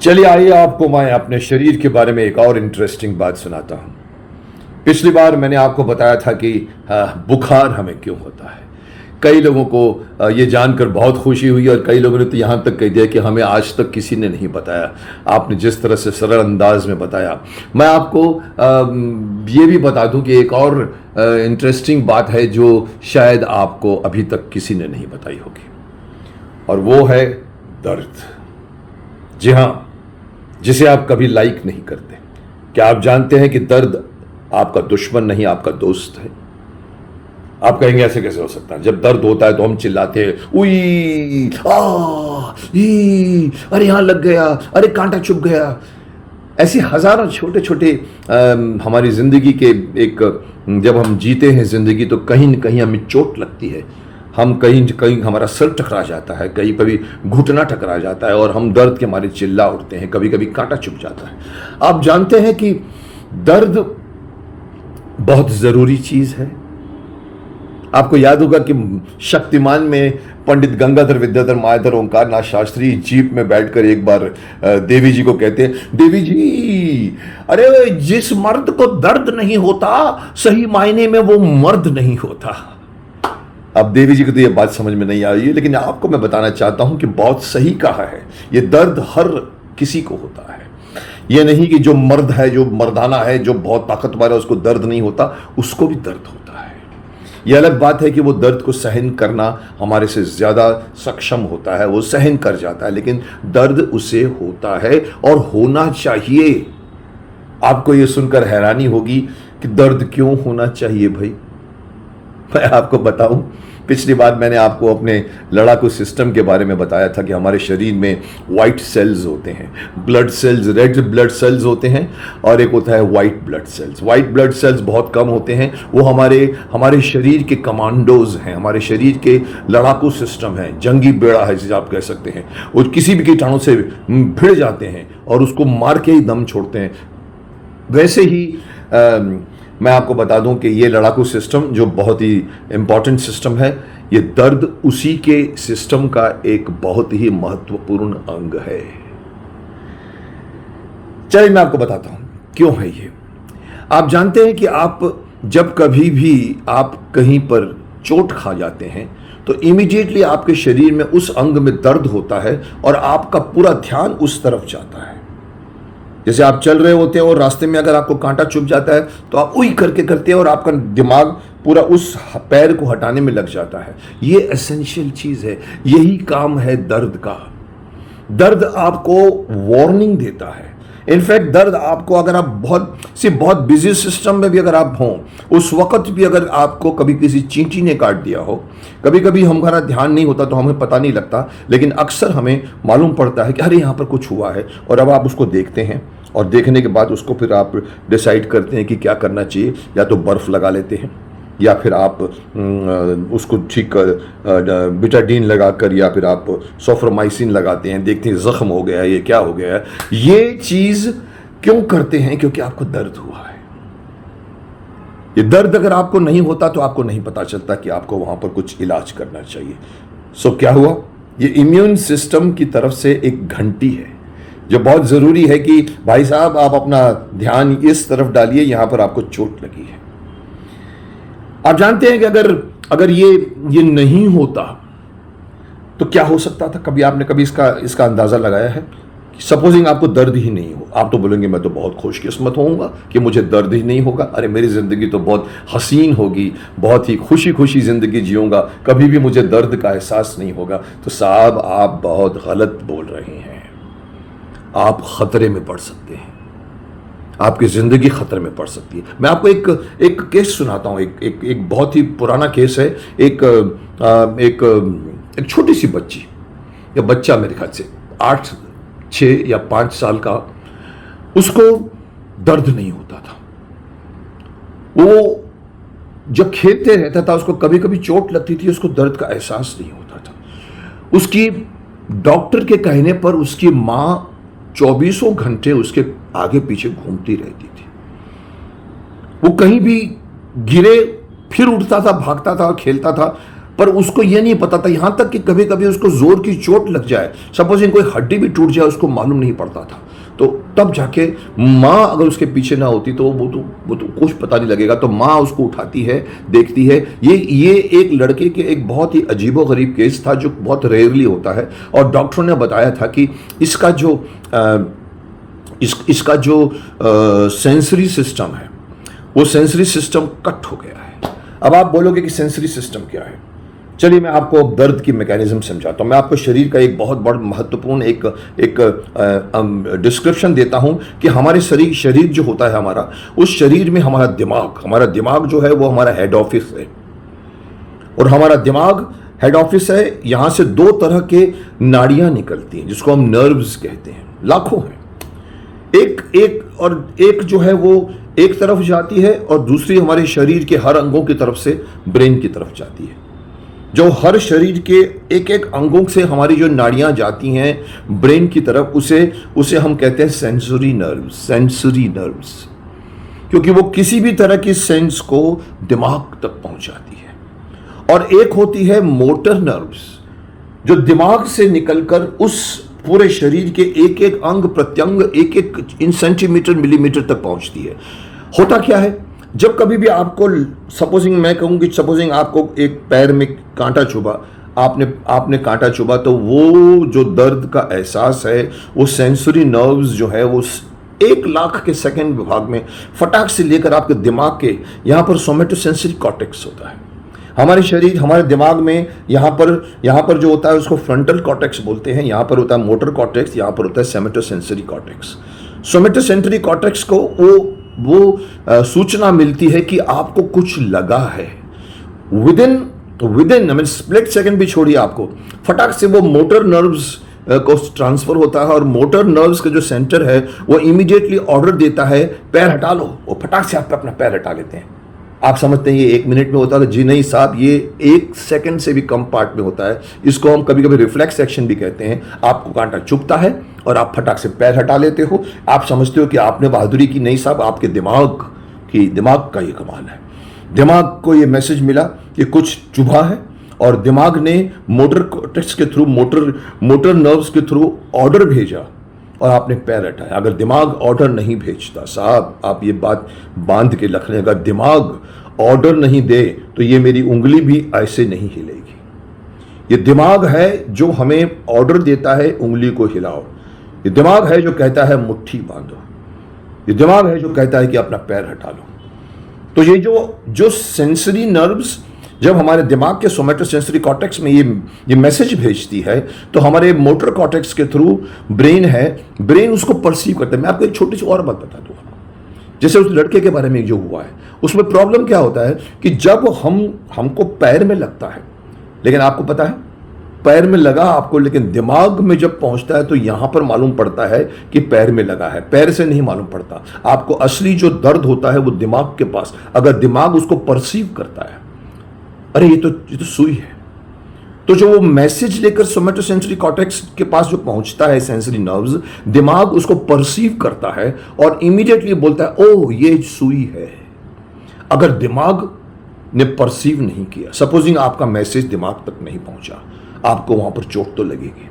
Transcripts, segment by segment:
चलिए आइए आपको मैं अपने शरीर के बारे में एक और इंटरेस्टिंग बात सुनाता हूँ। पिछली बार मैंने आपको बताया था कि बुखार हमें क्यों होता है। कई लोगों को ये जानकर बहुत खुशी हुई और कई लोगों ने तो यहाँ तक कह दिया कि हमें आज तक किसी ने नहीं बताया। आपने जिस तरह से सरल अंदाज में बताया, मैं आपको ये भी बता दूं कि एक और इंटरेस्टिंग बात है जो शायद आपको अभी तक किसी ने नहीं बताई होगी, और वो है दर्द। जी हाँ, जिसे आप कभी लाइक नहीं करते। क्या आप जानते हैं कि दर्द आपका दुश्मन नहीं, आपका दोस्त है? आप कहेंगे ऐसे कैसे हो सकता है? जब दर्द होता है तो हम चिल्लाते हैं, उई अरे यहां लग गया, अरे कांटा चुभ गया। ऐसे हजारों छोटे छोटे हमारी जिंदगी के जब हम जीते हैं जिंदगी तो कहीं न कहीं हमें चोट लगती है। हम कहीं कहीं हमारा सर टकरा जाता है, कहीं कभी घुटना टकरा जाता है और हम दर्द के मारे चिल्ला उठते हैं, कभी कभी कांटा चुभ जाता है। आप जानते हैं कि दर्द बहुत जरूरी चीज है। आपको याद होगा कि शक्तिमान में पंडित गंगाधर विद्याधर मायाधर ओंकारनाथ शास्त्री जीप में बैठकर एक बार देवी जी को कहते हैं, देवी जी, अरे जिस मर्द को दर्द नहीं होता सही मायने में वो मर्द नहीं होता। अब देवी जी को तो ये बात समझ में नहीं आई है, लेकिन आपको मैं बताना चाहता हूं कि बहुत सही कहा है। ये दर्द हर किसी को होता है। ये नहीं कि जो मर्द है, जो मर्दाना है, जो बहुत ताकतवर है उसको दर्द नहीं होता, उसको भी दर्द होता है। यह अलग बात है कि वो दर्द को सहन करना हमारे से ज्यादा सक्षम होता है, वो सहन कर जाता है, लेकिन दर्द उसे होता है और होना चाहिए। आपको ये सुनकर हैरानी होगी कि दर्द क्यों होना चाहिए भाई। मैं आपको बताऊं, पिछली बार मैंने आपको अपने लड़ाकू सिस्टम के बारे में बताया था कि हमारे शरीर में वाइट सेल्स होते हैं, blood cells, red blood cells होते हैं, और एक होता है white blood cells. White blood cells बहुत कम होते हैं। वो हमारे शरीर के कमांडोज हैं, हमारे शरीर के लड़ाकू सिस्टम है, जंगी बेड़ा है जिसे आप कह सकते हैं। वो किसी भी कीटाणु से भिड़ जाते हैं और उसको मार के ही दम छोड़ते हैं। वैसे ही मैं आपको बता दूं कि ये लड़ाकू सिस्टम जो बहुत ही इंपॉर्टेंट सिस्टम है, ये दर्द उसी के सिस्टम का एक बहुत ही महत्वपूर्ण अंग है। चलिए मैं आपको बताता हूं क्यों है ये। आप जानते हैं कि आप जब कभी भी आप कहीं पर चोट खा जाते हैं तो इमीडिएटली आपके शरीर में उस अंग में दर्द होता है और आपका पूरा ध्यान उस तरफ जाता है। जैसे आप चल रहे होते हैं और रास्ते में अगर आपको कांटा चुभ जाता है तो आप उई करके करते हैं और आपका दिमाग पूरा उस पैर को हटाने में लग जाता है। ये एसेंशियल चीज है, यही काम है दर्द का। दर्द आपको वार्निंग देता है। इनफैक्ट दर्द आपको, अगर आप बहुत बिजी सिस्टम में भी अगर आप हों, उस वक्त भी अगर आपको कभी किसी चींटी ने काट दिया हो, कभी कभी हमारा ध्यान नहीं होता तो हमें पता नहीं लगता, लेकिन अक्सर हमें मालूम पड़ता है कि अरे यहाँ पर कुछ हुआ है, और अब आप उसको देखते हैं और देखने के बाद उसको फिर आप डिसाइड करते हैं कि क्या करना चाहिए। या तो बर्फ लगा लेते हैं, या फिर आप उसको ठीक कर बिटाडीन लगाकर, या फिर आप सोफ्रोमाइसिन लगाते हैं, देखते हैं जख्म हो गया है, ये क्या हो गया है। ये चीज क्यों करते हैं? क्योंकि आपको दर्द हुआ है। ये दर्द अगर आपको नहीं होता तो आपको नहीं पता चलता कि आपको वहां पर कुछ इलाज करना चाहिए। सो क्या हुआ? ये इम्यून सिस्टम की तरफ से एक घंटी है जो बहुत जरूरी है कि भाई साहब आप अपना ध्यान इस तरफ डालिए, यहां पर आपको चोट लगी है। आप जानते हैं कि अगर ये नहीं होता तो क्या हो सकता था? आपने कभी इसका अंदाजा लगाया है? सपोजिंग आपको दर्द ही नहीं हो, आप तो बोलेंगे मैं तो बहुत खुशकिस्मत होऊंगा कि मुझे दर्द ही नहीं होगा, अरे मेरी जिंदगी तो बहुत हसीन होगी, बहुत ही खुशी खुशी जिंदगी जीऊंगा, कभी भी मुझे दर्द का एहसास नहीं होगा। तो साहब आप बहुत गलत बोल रहे हैं। आप खतरे में पड़ सकते हैं, आपकी जिंदगी खतरे में पड़ सकती है। मैं आपको एक केस सुनाता हूं। एक बहुत ही पुराना केस है। एक छोटी सी बच्ची या बच्चा, मेरे ख्याल से 8, 6 या 5 साल का, उसको दर्द नहीं होता था। वो जब खेलते रहता था उसको कभी कभी चोट लगती थी, उसको दर्द का एहसास नहीं होता था। उसकी डॉक्टर के कहने पर उसकी मां 24 घंटे उसके आगे पीछे घूमती रहती थी। वो कहीं भी गिरे फिर उठता था, भागता था, खेलता था, पर उसको ये नहीं पता था, यहां तक कि कभी कभी उसको जोर की चोट लग जाए, सपोजिंग कोई हड्डी भी टूट जाए, उसको मालूम नहीं पड़ता था। तो तब जाके माँ अगर उसके पीछे ना होती तो वो तो कुछ पता नहीं लगेगा। तो माँ उसको उठाती है, देखती है। ये एक लड़के के एक बहुत ही अजीबोगरीब केस था जो बहुत रेयरली होता है, और डॉक्टरों ने बताया था कि इसका जो सेंसरी सिस्टम है, वो सेंसरी सिस्टम कट हो गया है। अब आप बोलोगे कि सेंसरी सिस्टम क्या है? चलिए मैं आपको दर्द की मैकेनिज्म समझाता हूं। मैं आपको शरीर का एक बहुत बड़ा महत्वपूर्ण एक डिस्क्रिप्शन देता हूं कि हमारे शरीर जो होता है हमारा, उस शरीर में हमारा दिमाग जो है वो हमारा हेड ऑफिस है। और हमारा दिमाग हेड ऑफिस है, यहां से दो तरह के नाड़ियां निकलती हैं जिसको हम नर्व्स कहते हैं, लाखों हैं। एक जो है वो एक तरफ जाती है और दूसरी हमारे शरीर के हर अंगों की तरफ से ब्रेन की तरफ जाती है। जो हर शरीर के एक एक अंगों से हमारी जो नाड़ियां जाती हैं ब्रेन की तरफ, उसे हम कहते हैं सेंसरी नर्व्स, क्योंकि वो किसी भी तरह की सेंस को दिमाग तक पहुंचाती है। और एक होती है मोटर नर्व्स, जो दिमाग से निकलकर उस पूरे शरीर के एक एक अंग प्रत्यंग, एक एक इन सेंटीमीटर मिलीमीटर तक पहुंचती है। होता क्या है, जब कभी भी आपको, सपोजिंग मैं कहूँ कि सपोजिंग आपको एक पैर में कांटा चुभा, आपने कांटा चुभा, तो वो जो दर्द का एहसास है वो सेंसरी नर्व्स जो है वो 1,00,000 के सेकंड विभाग में फटाक से लेकर आपके दिमाग के यहाँ पर सोमेटोसेंसरी कॉर्टेक्स होता है। हमारे दिमाग में यहाँ पर जो होता है उसको फ्रंटल कॉर्टेक्स बोलते हैं, यहाँ पर होता है मोटर कॉर्टेक्स, यहाँ पर होता है सोमेटोसेंसरी कॉर्टेक्स। सोमेटोसेंसरी कॉर्टेक्स को वो सूचना मिलती है कि आपको कुछ लगा है। विदिन स्प्लिट सेकंड भी छोड़िए, आपको फटाक से वो मोटर नर्व्स को ट्रांसफर होता है, और मोटर नर्व्स का जो सेंटर है वो इमीडिएटली ऑर्डर देता है पैर हटा लो। वो फटाक से आप अपना पैर हटा लेते हैं। आप समझते हैं ये 1 मिनट में होता है? जी नहीं साहब, ये 1 सेकंड से भी कम पार्ट में होता है। इसको हम कभी कभी रिफ्लेक्स एक्शन भी कहते हैं। आपको कांटा चुभता है और आप फटाक से पैर हटा लेते हो। आप समझते हो कि आपने बहादुरी की। नहीं साहब, आपके दिमाग का ये कमाल है। दिमाग को ये मैसेज मिला कि कुछ चुभा है, और दिमाग ने मोटर कॉर्टेक्स के थ्रू, मोटर नर्व्स के थ्रू ऑर्डर भेजा और आपने पैर हटाया। अगर दिमाग ऑर्डर नहीं भेजता, साहब आप ये बात बांध के रख लें, अगर दिमाग ऑर्डर नहीं दे तो ये मेरी उंगली भी ऐसे नहीं हिलेगी। ये दिमाग है जो हमें ऑर्डर देता है उंगली को हिलाओ। ये दिमाग है जो कहता है मुट्ठी बांधो। ये दिमाग है जो कहता है कि अपना पैर हटा लो। तो ये जो सेंसरी नर्व्स जब हमारे दिमाग के सोमेटोसेंसरी कॉर्टेक्स में ये मैसेज भेजती है, तो हमारे मोटर कॉर्टेक्स के थ्रू ब्रेन उसको परसीव करता है। मैं आपको एक छोटी सी और बात बता दूंगा। जैसे उस लड़के के बारे में जो हुआ है, उसमें प्रॉब्लम क्या होता है कि जब हमको पैर में लगता है, लेकिन आपको पता है पैर में लगा आपको, लेकिन दिमाग में जब पहुंचता है तो यहां पर मालूम पड़ता है कि पैर में लगा है। पैर से नहीं मालूम पड़ता। आपको असली जो दर्द होता है वो दिमाग के पास, अगर दिमाग उसको परसीव करता है, अरे ये तो सुई है। तो जो वो मैसेज लेकर सोमेटोसेंसरी कॉर्टेक्स के पास जो पहुंचता है, सेंसरी नर्व्स, दिमाग उसको परसीव करता है और इमीडिएटली बोलता है ओह ये सुई है। अगर दिमाग ने परसीव नहीं किया, सपोजिंग आपका मैसेज दिमाग तक नहीं पहुंचा, आपको वहां पर चोट तो लगेगी,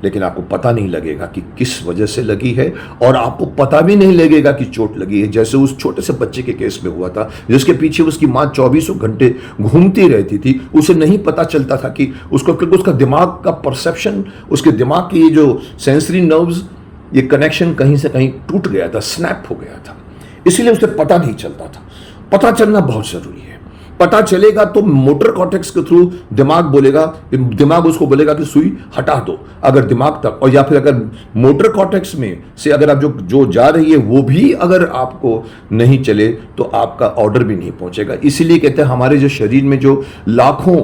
लेकिन आपको पता नहीं लगेगा कि किस वजह से लगी है, और आपको पता भी नहीं लगेगा कि चोट लगी है। जैसे उस छोटे से बच्चे के केस में हुआ था, जिसके पीछे उसकी माँ 24 घंटे घूमती रहती थी। उसे नहीं पता चलता था कि उसका दिमाग का परसेप्शन, उसके दिमाग की ये जो सेंसरी नर्व्स, ये कनेक्शन कहीं से कहीं टूट गया था, स्नैप हो गया था। इसीलिए उसे पता नहीं चलता था। पता चलना बहुत जरूरी है। पता चलेगा तो मोटर कॉर्टेक्स के थ्रू दिमाग उसको बोलेगा कि सुई हटा दो, अगर दिमाग तक, और या फिर अगर मोटर कॉर्टेक्स में से अगर आप जो जा रही है वो भी अगर आपको नहीं चले तो आपका ऑर्डर भी नहीं पहुंचेगा। इसीलिए कहते हैं हमारे जो शरीर में जो लाखों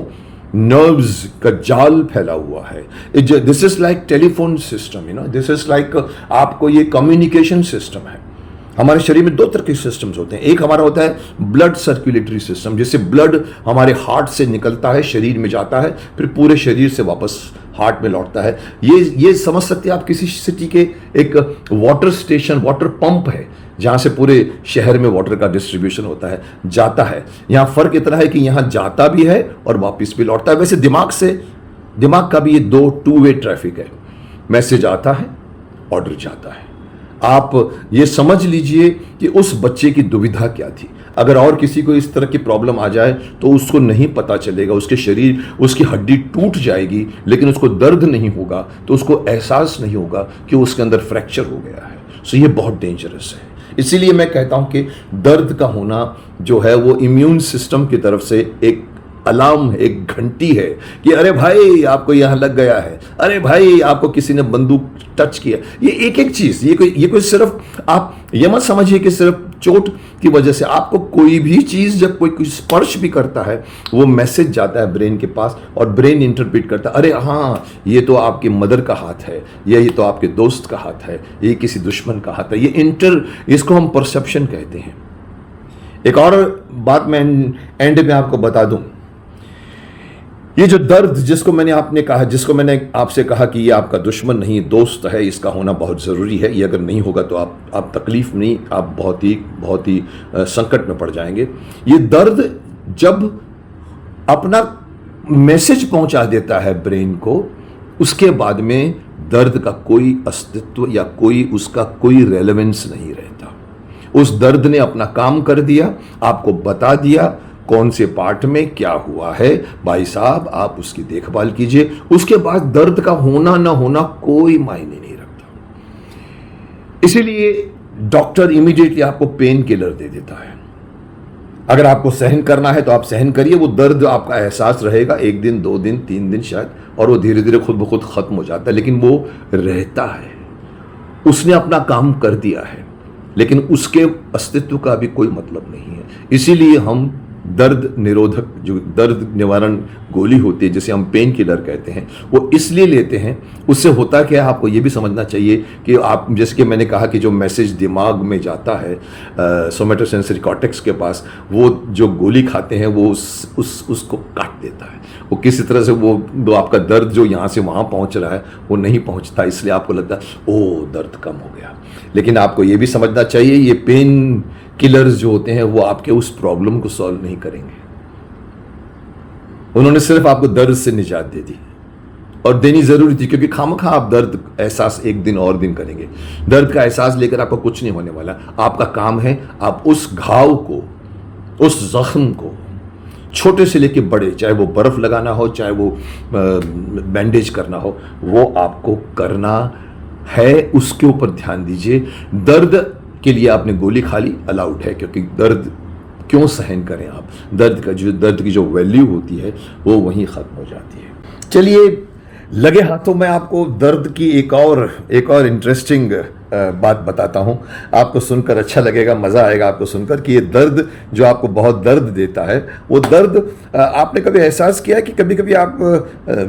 नर्व्स का जाल फैला हुआ है, this is like telephone system, this is like आपको ये कम्युनिकेशन सिस्टम है। हमारे शरीर में 2 तरह के सिस्टम्स होते हैं। एक हमारा होता है ब्लड सर्कुलेटरी सिस्टम, जिससे ब्लड हमारे हार्ट से निकलता है, शरीर में जाता है, फिर पूरे शरीर से वापस हार्ट में लौटता है। ये समझ सकते हैं आप, किसी सिटी के एक वाटर स्टेशन, वाटर पंप है, जहाँ से पूरे शहर में वाटर का डिस्ट्रीब्यूशन होता है, जाता है। यहाँ फ़र्क इतना है कि यहाँ जाता भी है और वापस भी लौटता है। वैसे दिमाग का भी ये दो टू वे ट्रैफिक है। मैसेज आता है, ऑर्डर जाता है। आप ये समझ लीजिए कि उस बच्चे की दुविधा क्या थी। अगर और किसी को इस तरह की प्रॉब्लम आ जाए तो उसको नहीं पता चलेगा, उसके शरीर, उसकी हड्डी टूट जाएगी, लेकिन उसको दर्द नहीं होगा, तो उसको एहसास नहीं होगा कि उसके अंदर फ्रैक्चर हो गया है। सो ये बहुत डेंजरस है। इसीलिए मैं कहता हूं कि दर्द का होना जो है वो इम्यून सिस्टम की तरफ से एक अलार्म, एक घंटी है कि अरे भाई आपको यहां लग गया है, अरे भाई आपको किसी ने बंदूक टच किया। ये एक एक चीज, ये कोई सिर्फ आप ये मत समझिए कि सिर्फ चोट की वजह से। आपको कोई भी चीज जब कोई स्पर्श भी करता है, वो मैसेज जाता है ब्रेन के पास और ब्रेन इंटरप्रेट करता है, अरे हाँ ये तो आपकी मदर का हाथ है, ये तो आपके दोस्त का हाथ है, ये किसी दुश्मन का हाथ है। इसको हम परसेप्शन कहते हैं। एक और बात मैं एंड में आपको बता दूं, ये जो दर्द जिसको मैंने आपसे कहा कि ये आपका दुश्मन नहीं दोस्त है, इसका होना बहुत ज़रूरी है। ये अगर नहीं होगा तो आप तकलीफ नहीं, आप बहुत ही संकट में पड़ जाएंगे। ये दर्द जब अपना मैसेज पहुंचा देता है ब्रेन को, उसके बाद में दर्द का कोई अस्तित्व या उसका कोई रेलेवेंस नहीं रहता। उस दर्द ने अपना काम कर दिया, आपको बता दिया कौन से पार्ट में क्या हुआ है। भाई साहब आप उसकी देखभाल कीजिए, उसके बाद दर्द का होना ना होना कोई मायने नहीं रखता। इसीलिए डॉक्टर इमीडिएटली आपको पेन किलर दे देता है। अगर आपको सहन करना है तो आप सहन करिए, वो दर्द आपका एहसास रहेगा 1 दिन 2 दिन 3 दिन शायद, और वो धीरे धीरे खुद ब खुद खत्म हो जाता है, लेकिन वो रहता है। उसने अपना काम कर दिया है, लेकिन उसके अस्तित्व का भी कोई मतलब नहीं है। इसीलिए हम दर्द निरोधक, जो दर्द निवारण गोली होती है जिसे हम पेन किलर कहते हैं, वो इसलिए लेते हैं। उससे होता क्या है आपको ये भी समझना चाहिए कि आप, जैसे कि मैंने कहा कि जो मैसेज दिमाग में जाता है सोमेटोसेंसरी कॉर्टेक्स के पास, वो जो गोली खाते हैं वो उसको काट देता है। वो किसी तरह से वो आपका दर्द जो यहाँ से वहाँ पहुँच रहा है वो नहीं पहुँचता, इसलिए आपको लगता है ओ दर्द कम हो गया। लेकिन आपको ये भी समझना चाहिए ये पेन किलर्स जो होते हैं वो आपके उस प्रॉब्लम को सॉल्व नहीं करेंगे। उन्होंने सिर्फ आपको दर्द से निजात दे दी, और देनी जरूरी थी, क्योंकि खामखा आप दर्द एहसास एक दिन और दिन करेंगे। दर्द का एहसास लेकर आपको कुछ नहीं होने वाला। आपका काम है आप उस घाव को, उस जख्म को, छोटे से लेके बड़े, चाहे वो बर्फ लगाना हो, चाहे वो बैंडेज करना हो, वो आपको करना है। उसके ऊपर ध्यान दीजिए। दर्द के लिए आपने गोली खा ली, अलाउड है, क्योंकि दर्द क्यों सहन करें आप। दर्द की जो वैल्यू होती है वो वहीं ख़त्म हो जाती है। चलिए लगे हाथों में आपको दर्द की एक और इंटरेस्टिंग बात बताता हूँ। आपको सुनकर अच्छा लगेगा, मज़ा आएगा आपको सुनकर कि ये दर्द जो आपको बहुत दर्द देता है, वो दर्द आपने कभी एहसास किया है कि कभी कभी आप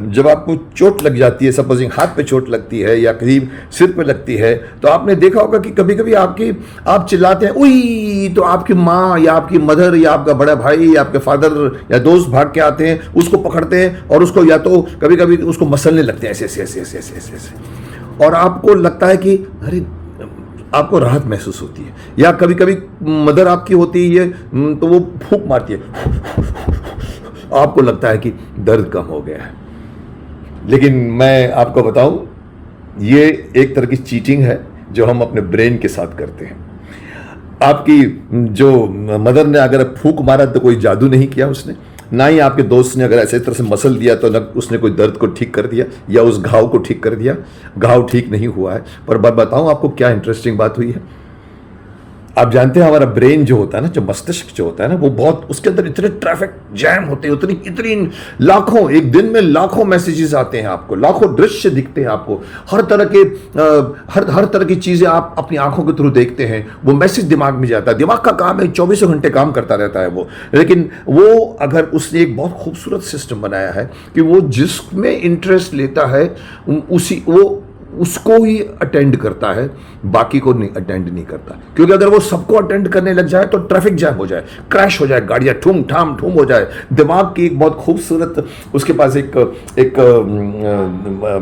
जब आपको चोट लग जाती है, सपोजिंग हाथ पे चोट लगती है या कहीं सिर पे लगती है, तो आपने देखा होगा कि कभी कभी आप चिल्लाते हैं उई, तो आपकी माँ या आपकी मदर या आपका बड़ा भाई या आपके फादर या दोस्त भाग के आते हैं, उसको पकड़ते हैं और उसको या तो कभी कभी उसको मसलने लगते हैं ऐसे ऐसे ऐसे ऐसे ऐसे ऐसे ऐसे, और आपको लगता है कि अरे, आपको राहत महसूस होती है। या कभी कभी मदर आपकी होती है तो वो फूंक मारती है, आपको लगता है कि दर्द कम हो गया है। लेकिन मैं आपको बताऊं, ये एक तरह की चीटिंग है जो हम अपने ब्रेन के साथ करते हैं। आपकी जो मदर ने अगर फूंक मारा तो कोई जादू नहीं किया उसने, ना ही आपके दोस्त ने अगर ऐसे तरह से मसल दिया तो न उसने कोई दर्द को ठीक कर दिया या उस घाव को ठीक कर दिया। घाव ठीक नहीं हुआ है। पर बात बताऊं आपको क्या इंटरेस्टिंग बात हुई है। आप जानते हैं हमारा ब्रेन जो होता है ना, जो मस्तिष्क जो होता है ना, वो बहुत, उसके अंदर इतने ट्रैफिक जैम होते हैं, इतनी लाखों, एक दिन में लाखों मैसेजेस आते हैं आपको, लाखों दृश्य दिखते हैं आपको, हर तरह की चीजें आप अपनी आंखों के थ्रू देखते हैं। वो मैसेज दिमाग में जाता है। दिमाग का काम है 24 घंटे काम करता रहता है वो, लेकिन वो अगर उसने एक बहुत खूबसूरत सिस्टम बनाया है कि वो जिसमें इंटरेस्ट लेता है उसको ही अटेंड करता है, बाकी को नहीं अटेंड नहीं करता। क्योंकि अगर वो सबको अटेंड करने लग जाए तो ट्रैफिक जैम हो जाए, क्रैश हो जाए, गाड़ियां ठूम ठाम ठूम हो जाए। दिमाग की एक बहुत खूबसूरत, उसके पास एक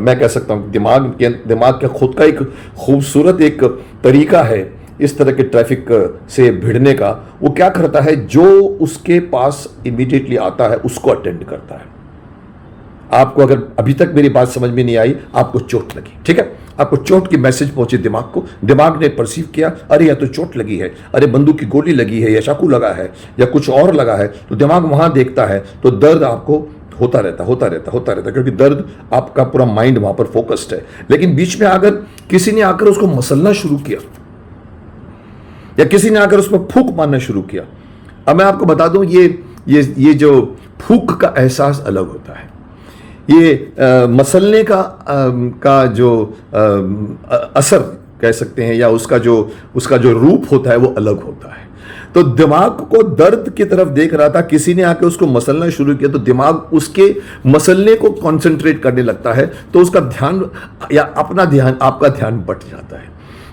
मैं कह सकता हूँ दिमाग के खुद का एक खूबसूरत एक तरीका है इस तरह के ट्रैफिक से भिड़ने का, वो क्या करता है, जो उसके पास इमीडिएटली आता है उसको अटेंड करता है। आपको अगर अभी तक मेरी बात समझ में नहीं आई, आपको चोट लगी, ठीक है, आपको चोट की मैसेज पहुंची दिमाग को, दिमाग ने परसीव किया, अरे या तो चोट लगी है, अरे बंदूक की गोली लगी है, या चाकू लगा है, या कुछ और लगा है, तो दिमाग वहां देखता है, तो दर्द आपको होता रहता, क्योंकि दर्द आपका पूरा माइंड वहां पर फोकस्ड है। लेकिन बीच में अगर किसी ने आकर उसको मसलना शुरू किया, या किसी ने आकर उस पर फूंक मारना शुरू किया, अब मैं आपको बता दूं, ये जो फूंक का एहसास अलग होता है, ये मसलने का जो असर कह सकते हैं, या उसका जो रूप होता है वो अलग होता है। तो दिमाग को दर्द की तरफ देख रहा था, किसी ने आके उसको मसलना शुरू किया, तो दिमाग उसके मसलने को कंसंट्रेट करने लगता है, तो उसका ध्यान या अपना ध्यान, आपका ध्यान बट जाता है।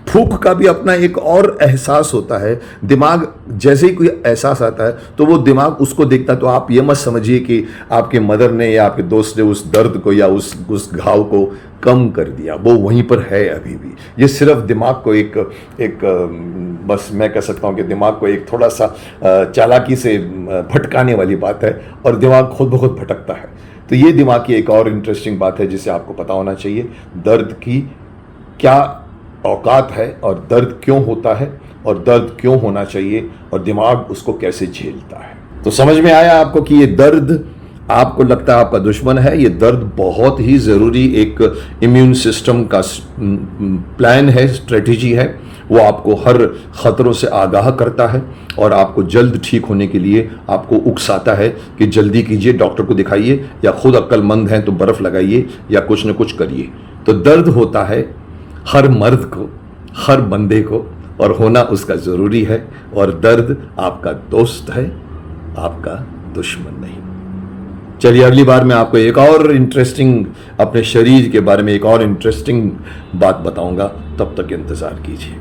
फूंक का भी अपना एक और एहसास होता है। दिमाग जैसे ही कोई एहसास आता है तो वो दिमाग उसको देखता है। तो आप ये मत समझिए कि आपके मदर ने या आपके दोस्त ने उस दर्द को या उस घाव को कम कर दिया, वो वहीं पर है अभी भी। ये सिर्फ दिमाग को एक बस मैं कह सकता हूँ कि दिमाग को एक थोड़ा सा चालाकी से भटकाने वाली बात है, और दिमाग खुद ब खुद भटकता है। तो ये दिमाग की एक और इंटरेस्टिंग बात है जिसे आपको पता होना चाहिए, दर्द की क्या औकात है, और दर्द क्यों होता है, और दर्द क्यों होना चाहिए, और दिमाग उसको कैसे झेलता है। तो समझ में आया आपको कि ये दर्द आपको लगता है आपका दुश्मन है, ये दर्द बहुत ही ज़रूरी एक इम्यून सिस्टम का प्लान है, स्ट्रेटजी है। वो आपको हर ख़तरों से आगाह करता है, और आपको जल्द ठीक होने के लिए आपको उकसाता है कि जल्दी कीजिए, डॉक्टर को दिखाइए, या खुद अक्लमंद हैं तो बर्फ़ लगाइए, या कुछ न कुछ करिए। तो दर्द होता है हर मर्द को, हर बंदे को, और होना उसका ज़रूरी है। और दर्द आपका दोस्त है, आपका दुश्मन नहीं। चलिए अगली बार मैं आपको एक और इंटरेस्टिंग, अपने शरीर के बारे में एक और इंटरेस्टिंग बात बताऊंगा। तब तक इंतज़ार कीजिए।